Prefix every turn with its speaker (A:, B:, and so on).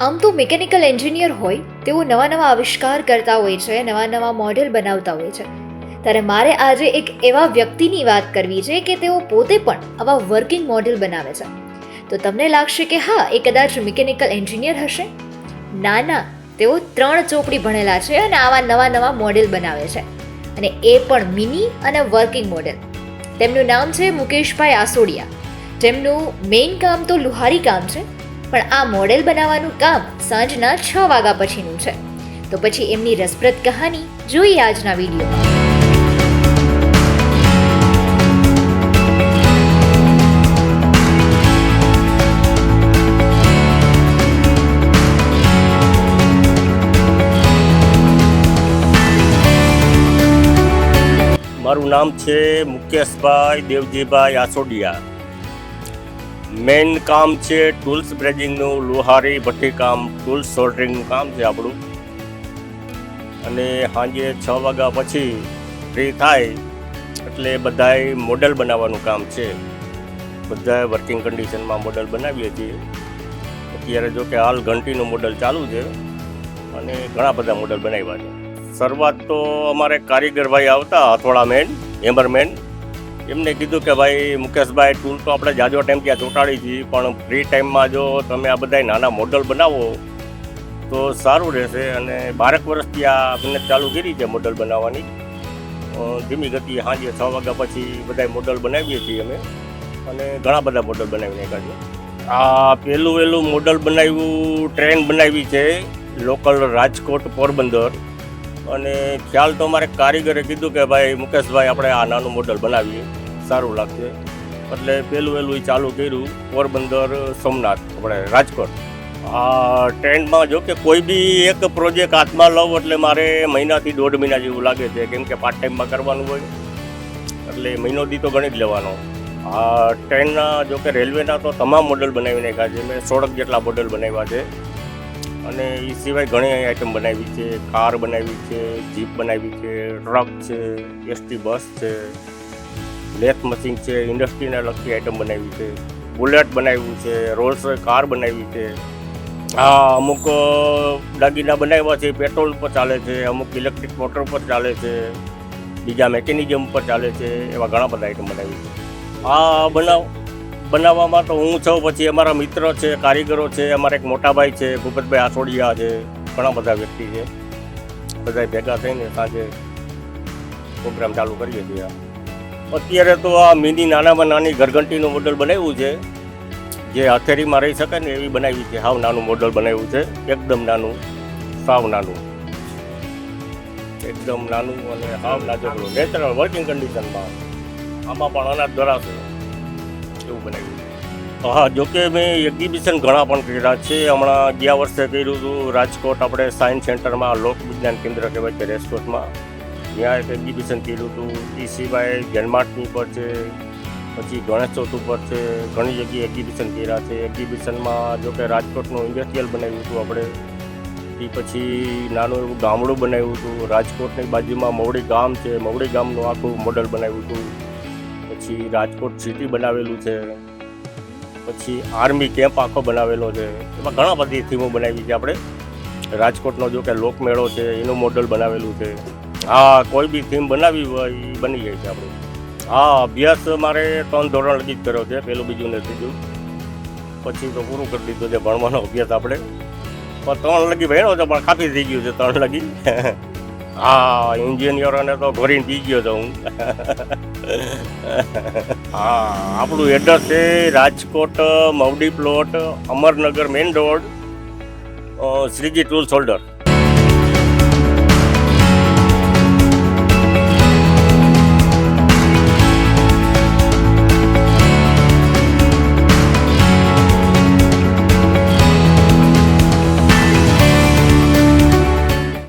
A: આમ તો mechanical engineer હોય તેઓ નવા નવા આવિષ્કાર કરતા હોય છે, નવા નવા મોડેલ બનાવતા હોય છે. ત્યારે મારે આજે એક એવા વ્યક્તિની વાત કરવી છે કે તેઓ પોતે પણ આવા વર્કિંગ મોડેલ બનાવે છે. તો તમને લાગશે કે હા, એ કદાચ મિકેનિકલ એન્જિનિયર હશે. ના, તેઓ 3 ચોપડી ભણેલા છે અને આવા નવા નવા મોડેલ બનાવે છે, અને એ પણ મિની અને વર્કિંગ મોડેલ. તેમનું નામ છે મુકેશભાઈ આસોડિયા. તેમનું મેઇન કામ તો લુહારી કામ છે, પણ આ મોડેલ બનાવવાનું કામ સાંજના 6 વાગ્યા પછીનું છે. તો પછી એમની રસપ્રદ કહાની જોઈએ આજના વિડીયોમાં.
B: મારું નામ છે મુકેશભાઈ દેવજીભાઈ આસોડિયા. મેઇન કામ છે ટૂલ્સ બ્રેજિંગનું, લુહારી ભઠ્ઠી કામ, ટૂલ્સ સોલ્ડરિંગનું કામ છે આપણું. અને સાંજે 6 વાગ્યા પછી ફ્રી થાય એટલે બધાય મોડલ બનાવવાનું કામ છે. બધાય વર્કિંગ કન્ડિશનમાં મોડલ બનાવીએ છીએ. અત્યારે જો કે હાલ ઘંટીનું મોડલ ચાલુ છે અને ઘણા બધા મોડલ બનાવ્યા છે. શરૂઆત તો અમારે કારીગરભાઈ આવતા, હથોડામેન, હેમરમેન. એમને કીધું કે ભાઈ મુકેશભાઈ, ટૂલ તો આપણે જાજો ટાઈમ ત્યાં ચોંટાડી છીએ, પણ ફ્રી ટાઈમમાં જો તમે આ બધા નાના મોડલ બનાવો તો સારું રહેશે. અને 12 વર્ષથી આ મહેનત ચાલુ કરી છે મોડલ બનાવવાની. ધીમી ગતિ સાંજે 6 વાગ્યા પછી બધા મોડલ બનાવીએ છીએ અમે, અને ઘણા બધા મોડલ બનાવી નાખ્યા છે. આ પહેલું મોડલ બનાવ્યું, ટ્રેન બનાવી છે લોકલ રાજકોટ પોરબંદર. અને ખ્યાલ તો અમારે કારીગરે કીધું કે ભાઈ મુકેશભાઈ, આપણે આ નાનું મોડલ બનાવીએ, સારું લાગશે. એટલે પહેલું એ ચાલુ કર્યું પોરબંદર સોમનાથ, આપણે રાજકોટ. આ ટ્રેન્ડમાં જો કે કોઈ બી એક પ્રોજેક્ટ હાથમાં લઉં એટલે મારે મહિનાથી 1.5 મહિના જેવું લાગે છે, કેમ કે પાર્ટ ટાઈમમાં કરવાનું હોય એટલે મહિનો દી તો ગણી જ લેવાનો. આ ટ્રેનના જો કે રેલવેના તો તમામ મોડલ બનાવી નાખ્યા છે. મેં 16 જેટલા મોડલ બનાવ્યા છે. અને એ સિવાય ઘણી આઈટમ બનાવી છે. કાર બનાવી છે, જીપ બનાવી છે, ટ્રક છે, એસટી બસ છે, લેથ મશીન છે, ઇન્ડસ્ટ્રીને લગતી આઈટમ બનાવી છે, બુલેટ બનાવ્યું છે, રોલ્સ રોય કાર બનાવી છે. અમુક દાગીના બનાવ્યા છે પેટ્રોલ પર ચાલે છે, અમુક ઇલેક્ટ્રિક મોટર પર ચાલે છે, બીજા મેકેનિઝમ પર ચાલે છે. એવા ઘણા બધા આઈટમ બનાવી છે. બનાવવામાં તો હું છું, પછી અમારા મિત્ર છે, કારીગરો છે, અમારા એક મોટા ભાઈ છે ભૂપતભાઈ આસોડિયા છે, ઘણા બધા વ્યક્તિ છે. બધા ભેગા થઈને સાંજે પ્રોગ્રામ ચાલુ કરીએ છીએ. અત્યારે તો આ મિની નાનામાં નાની ઘરઘંટીનું મોડલ બનાવ્યું છે, જે હથેળીમાં રહી શકે ને એવી બનાવી છે. હાવ નાનું મોડલ બનાવ્યું છે, એકદમ નાનું, સાવ નાનું, એકદમ નાનું અને હાવ નાજુકડું, નેચરલ વર્કિંગ કન્ડિશનમાં. આમાં પણ અનાજ ધરાશે એવું બનાવ્યું. હા, જોકે મેં એક્ઝિબિશન ઘણા પણ કર્યા છે. હમણાં ગયા વર્ષે કર્યું હતું રાજકોટ, આપણે સાયન્સ સેન્ટરમાં, લોક વિજ્ઞાન કેન્દ્ર કહેવાય છે રેસકોટમાં, ત્યાં એક એક્ઝિબિશન કર્યું હતું. એ સિવાય જન્માષ્ટમી પર છે, પછી ગણેશ ચોથ ઉપર છે, ઘણી જગ્યાએ એક્ઝિબિશન કર્યા છે. એક્ઝિબિશનમાં જો કે રાજકોટનું ઇન્ડસ્ટ્રીયલ બનાવ્યું હતું આપણે. એ પછી નાનું એવું ગામડું બનાવ્યું હતું. રાજકોટની બાજુમાં મવડી ગામ છે, મવડી ગામનું આખું મોડલ બનાવ્યું હતું. પછી રાજકોટ સિટી બનાવેલું છે, પછી આર્મી કેમ્પ આખો બનાવેલો છે. એમાં ઘણા બધી થીમો બનાવી છે આપણે. રાજકોટનો જો કે લોકમેળો છે એનું મોડલ બનાવેલું છે. કોઈ બી થીમ બનાવી હોય એ બની જાય છે આપણે. અભ્યાસ મારે 3 ધોરણ લગી જ કર્યો છે, પહેલું, બીજું ને ત્રીજું. પછી તો પૂરું કરી દીધું છે ભણવાનો અભ્યાસ આપણે. પણ 3 લગી ભણ્યો છે, પણ કાફી થઈ ગયું છે 3 લગી. એન્જિનિયરોને તો ઘોરીને પી ગયો હતો હું. આપણું એડ્રેસ છે Rajkot Mavdi plot, Amarnagar main road, Shriji tool solder.